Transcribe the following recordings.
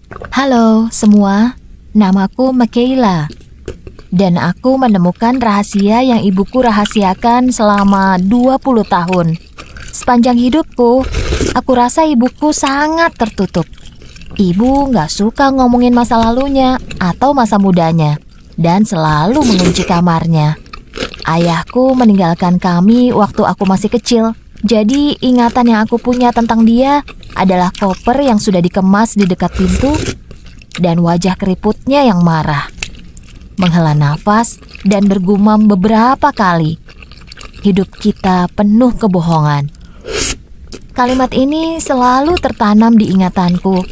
Halo semua, namaku Michaela. Dan aku menemukan rahasia yang ibuku rahasiakan selama 20 tahun. Sepanjang hidupku, aku rasa ibuku sangat tertutup. Ibu gak suka ngomongin masa lalunya atau masa mudanya, dan selalu mengunci kamarnya. Ayahku meninggalkan kami waktu aku masih kecil. Jadi ingatan yang aku punya tentang dia adalah koper yang sudah dikemas di dekat pintu dan wajah keriputnya yang marah. Menghela nafas dan bergumam beberapa kali. Hidup kita penuh kebohongan. Kalimat ini selalu tertanam di ingatanku.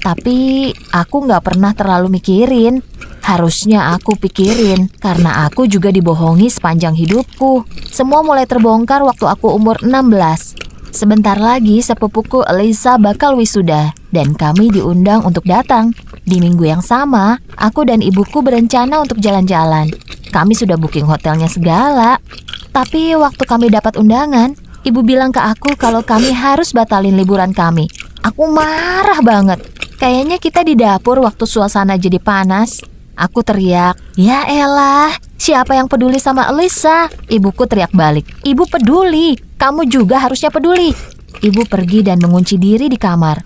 Tapi aku gak pernah terlalu mikirin. Harusnya aku pikirin, karena aku juga dibohongi sepanjang hidupku. Semua mulai terbongkar waktu aku umur 16. Sebentar lagi sepupuku Elisa bakal wisuda, dan kami diundang untuk datang. Di minggu yang sama, aku dan ibuku berencana untuk jalan-jalan. Kami sudah booking hotelnya segala. Tapi waktu kami dapat undangan, ibu bilang ke aku kalau kami harus batalin liburan kami. Aku marah banget. Kayaknya kita di dapur waktu suasana jadi panas. Aku teriak, "Ya elah, siapa yang peduli sama Elisa?" Ibuku teriak balik, "Ibu peduli, kamu juga harusnya peduli." Ibu pergi dan mengunci diri di kamar.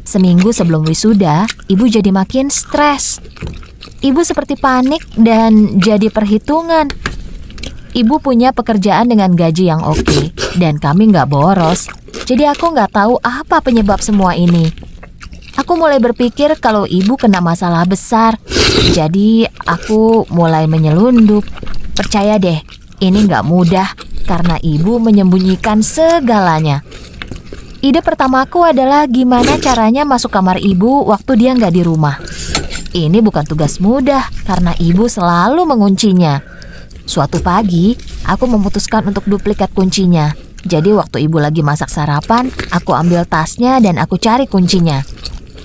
Seminggu sebelum wisuda, ibu jadi makin stres. Ibu seperti panik dan jadi perhitungan. Ibu punya pekerjaan dengan gaji yang oke, dan kami nggak boros. Jadi aku nggak tahu apa penyebab semua ini. Aku mulai berpikir kalau ibu kena masalah besar. Jadi aku mulai menyelundup. Percaya deh, ini nggak mudah karena ibu menyembunyikan segalanya. Ide pertamaku adalah gimana caranya masuk kamar ibu waktu dia nggak di rumah. Ini bukan tugas mudah karena ibu selalu menguncinya. Suatu pagi, aku memutuskan untuk duplikat kuncinya. Jadi waktu ibu lagi masak sarapan, aku ambil tasnya dan aku cari kuncinya.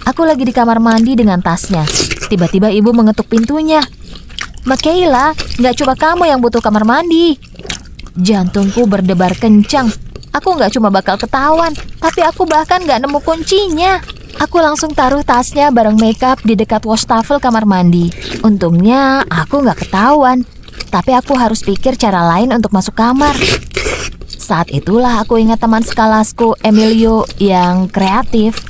Aku lagi di kamar mandi dengan tasnya. Tiba-tiba ibu mengetuk pintunya. "Michaela, nggak cuma kamu yang butuh kamar mandi." Jantungku berdebar kencang. Aku nggak cuma bakal ketahuan, tapi aku bahkan nggak nemu kuncinya. Aku langsung taruh tasnya bareng makeup di dekat wastafel kamar mandi. Untungnya aku nggak ketahuan, tapi aku harus pikir cara lain untuk masuk kamar. Saat itulah aku ingat teman sekelasku, Emilio, yang kreatif.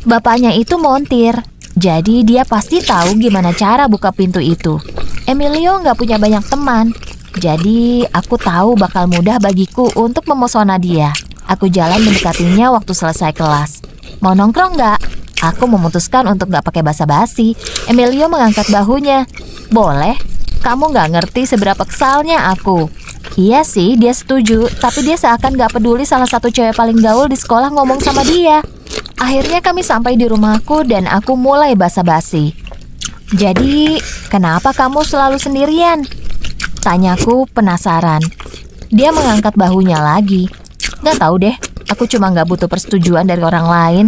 Bapaknya itu montir, jadi dia pasti tahu gimana cara buka pintu itu. Emilio nggak punya banyak teman, jadi aku tahu bakal mudah bagiku untuk memesona dia. Aku jalan mendekatinya waktu selesai kelas. "Mau nongkrong nggak?" Aku memutuskan untuk nggak pakai basa-basi. Emilio mengangkat bahunya. "Boleh, kamu nggak ngerti seberapa kesalnya aku." Iya sih, dia setuju, tapi dia seakan nggak peduli salah satu cewek paling gaul di sekolah ngomong sama dia. Akhirnya kami sampai di rumahku dan aku mulai basa-basi. "Jadi, kenapa kamu selalu sendirian?" Tanyaku penasaran. Dia mengangkat bahunya lagi. "Nggak tahu deh, aku cuma nggak butuh persetujuan dari orang lain."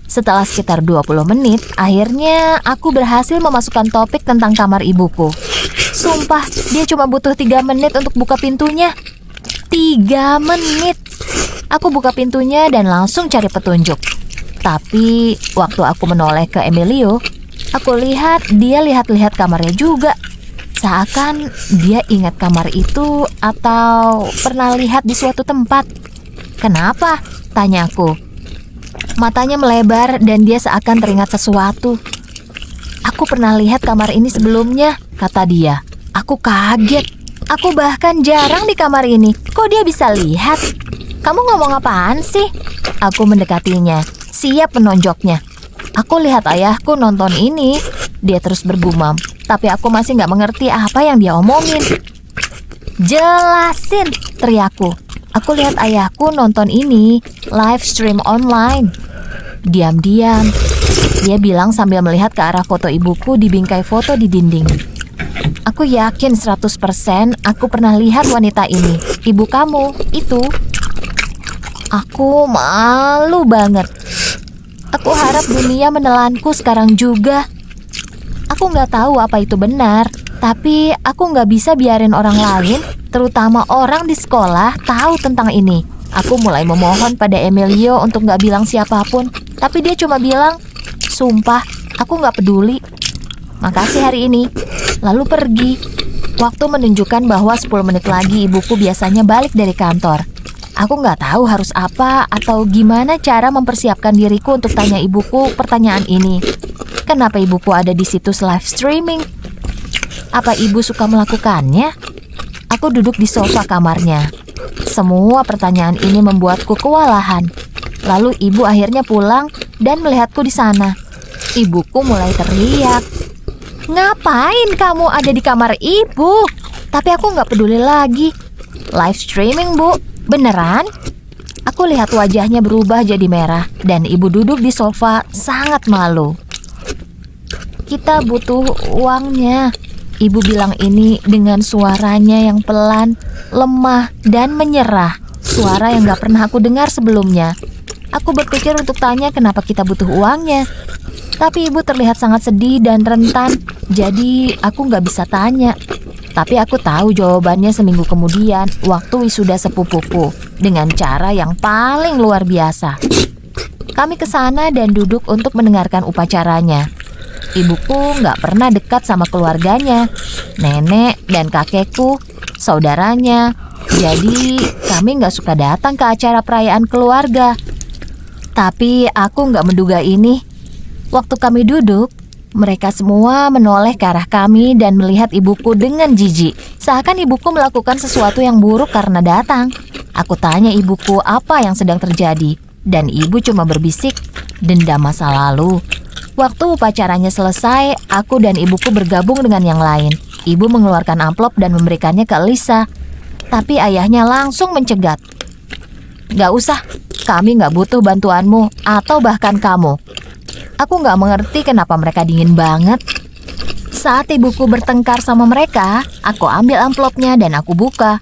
Setelah sekitar 20 menit, akhirnya aku berhasil memasukkan topik tentang kamar ibuku. Sumpah, dia cuma butuh 3 menit untuk buka pintunya. 3 menit. Aku buka pintunya dan langsung cari petunjuk. Tapi waktu aku menoleh ke Emilio, aku lihat dia lihat-lihat kamarnya juga. Seakan dia ingat kamar itu atau pernah lihat di suatu tempat. "Kenapa?" tanyaku. Matanya melebar dan dia seakan teringat sesuatu. "Aku pernah lihat kamar ini sebelumnya," kata dia. Aku kaget. Aku bahkan jarang di kamar ini. Kok dia bisa lihat? "Kamu ngomong apaan sih?" Aku mendekatinya, siap menonjoknya. "Aku lihat ayahku nonton ini." Dia terus bergumam, tapi aku masih gak mengerti apa yang dia omongin. "Jelasin!" teriakku. "Aku lihat ayahku nonton ini, live stream online." Diam-diam, dia bilang sambil melihat ke arah foto ibuku di bingkai foto di dinding. "Aku yakin 100% aku pernah lihat wanita ini. Ibu kamu, itu." Aku malu banget. Aku harap dunia menelanku sekarang juga. Aku nggak tahu apa itu benar, tapi aku nggak bisa biarin orang lain, terutama orang di sekolah, tahu tentang ini. Aku mulai memohon pada Emilio untuk nggak bilang siapapun. Tapi dia cuma bilang, "Sumpah, aku nggak peduli. Makasih hari ini." Lalu pergi. Waktu menunjukkan bahwa 10 menit lagi ibuku biasanya balik dari kantor. Aku nggak tahu harus apa atau gimana cara mempersiapkan diriku untuk tanya ibuku pertanyaan ini. Kenapa ibuku ada di situs live streaming? Apa ibu suka melakukannya? Aku duduk di sofa kamarnya. Semua pertanyaan ini membuatku kewalahan. Lalu ibu akhirnya pulang dan melihatku di sana. Ibuku mulai teriak, "Ngapain kamu ada di kamar ibu?" Tapi aku nggak peduli lagi. "Live streaming, Bu. Beneran?" Aku lihat wajahnya berubah jadi merah dan ibu duduk di sofa sangat malu. "Kita butuh uangnya." Ibu bilang ini dengan suaranya yang pelan, lemah, dan menyerah. Suara yang gak pernah aku dengar sebelumnya. Aku berpikir untuk tanya kenapa kita butuh uangnya. Tapi ibu terlihat sangat sedih dan rentan, jadi aku gak bisa tanya. Tapi aku tahu jawabannya seminggu kemudian, waktu wisuda sepupuku, dengan cara yang paling luar biasa. Kami ke sana dan duduk untuk mendengarkan upacaranya. Ibuku nggak pernah dekat sama keluarganya, nenek dan kakekku, saudaranya. Jadi kami nggak suka datang ke acara perayaan keluarga. Tapi aku nggak menduga ini. Waktu kami duduk, mereka semua menoleh ke arah kami dan melihat ibuku dengan jijik. Seakan ibuku melakukan sesuatu yang buruk karena datang. Aku tanya ibuku apa yang sedang terjadi, dan ibu cuma berbisik, "Dendam masa lalu." Waktu upacaranya selesai, aku dan ibuku bergabung dengan yang lain. Ibu mengeluarkan amplop dan memberikannya ke Elisa. Tapi ayahnya langsung mencegat. "Gak usah, kami gak butuh bantuanmu atau bahkan kamu." Aku gak mengerti kenapa mereka dingin banget. Saat ibuku bertengkar sama mereka, aku ambil amplopnya dan aku buka.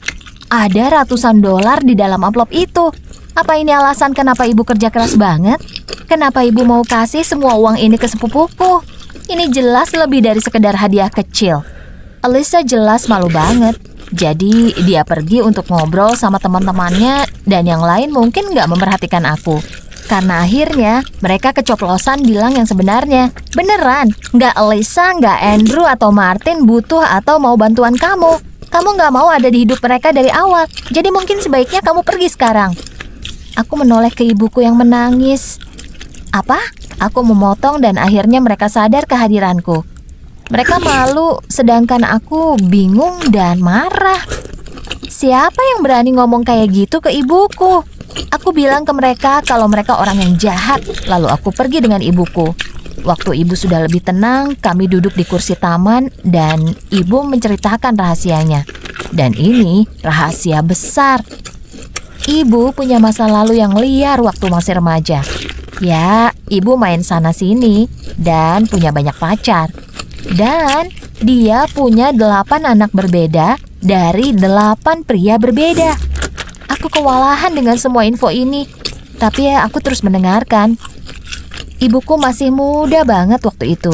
Ada ratusan dolar di dalam amplop itu. Apa ini alasan kenapa ibu kerja keras banget? Kenapa ibu mau kasih semua uang ini ke sepupuku? Ini jelas lebih dari sekedar hadiah kecil. Elisa jelas malu banget. Jadi dia pergi untuk ngobrol sama teman-temannya dan yang lain mungkin nggak memperhatikan aku. Karena akhirnya mereka keceplosan bilang yang sebenarnya. Beneran, nggak Elisa, nggak Andrew atau Martin butuh atau mau bantuan kamu. Kamu nggak mau ada di hidup mereka dari awal. Jadi mungkin sebaiknya kamu pergi sekarang. Aku menoleh ke ibuku yang menangis. "Apa?" Aku memotong dan akhirnya mereka sadar kehadiranku. Mereka malu, sedangkan aku bingung dan marah. Siapa yang berani ngomong kayak gitu ke ibuku? Aku bilang ke mereka kalau mereka orang yang jahat, lalu aku pergi dengan ibuku. Waktu ibu sudah lebih tenang, kami duduk di kursi taman dan ibu menceritakan rahasianya. Dan ini rahasia besar. Ibu punya masa lalu yang liar waktu masih remaja. Ya, ibu main sana-sini dan punya banyak pacar. Dan dia punya 8 anak berbeda dari 8 pria berbeda. Aku kewalahan dengan semua info ini, tapi aku terus mendengarkan. Ibuku masih muda banget waktu itu.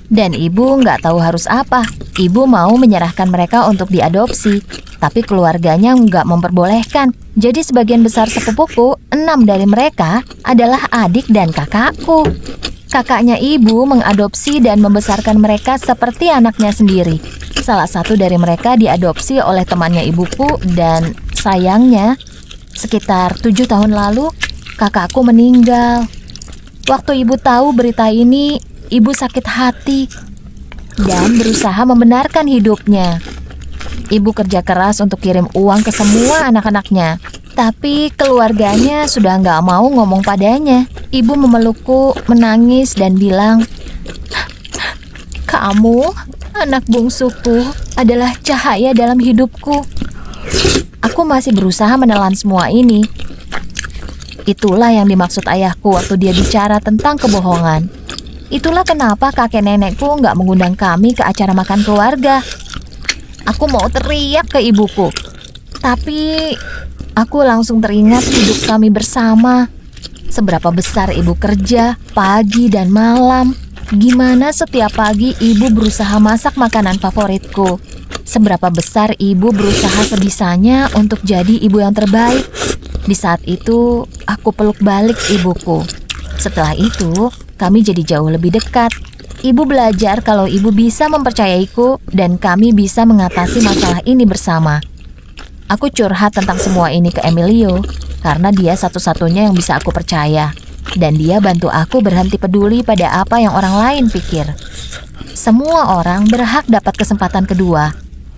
Dan ibu nggak tahu harus apa. Ibu mau menyerahkan mereka untuk diadopsi, tapi keluarganya nggak memperbolehkan. Jadi sebagian besar sepupuku, 6 dari mereka adalah adik dan kakakku. Kakaknya ibu mengadopsi dan membesarkan mereka seperti anaknya sendiri. Salah satu dari mereka diadopsi oleh temannya ibuku dan sayangnya, sekitar 7 tahun lalu, kakakku meninggal. Waktu ibu tahu berita ini, ibu sakit hati dan berusaha membenarkan hidupnya. Ibu kerja keras untuk kirim uang ke semua anak-anaknya, tapi keluarganya sudah nggak mau ngomong padanya. Ibu memelukku, menangis dan bilang, "Kamu, anak bungsuku, adalah cahaya dalam hidupku." Aku masih berusaha menelan semua ini. Itulah yang dimaksud ayahku waktu dia bicara tentang kebohongan. Itulah kenapa kakek nenekku nggak mengundang kami ke acara makan keluarga. Aku mau teriak ke ibuku, tapi aku langsung teringat hidup kami bersama. Seberapa besar ibu kerja pagi dan malam. Gimana setiap pagi ibu berusaha masak makanan favoritku. Seberapa besar ibu berusaha sebisanya untuk jadi ibu yang terbaik. Di saat itu, aku peluk balik ibuku. Setelah itu, kami jadi jauh lebih dekat. Ibu belajar kalau ibu bisa mempercayaiku dan kami bisa mengatasi masalah ini bersama. Aku curhat tentang semua ini ke Emilio karena dia satu-satunya yang bisa aku percaya. Dan dia bantu aku berhenti peduli pada apa yang orang lain pikir. Semua orang berhak dapat kesempatan kedua.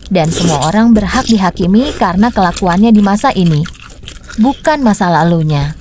Dan semua orang berhak dihakimi karena kelakuannya di masa ini, bukan masa lalunya.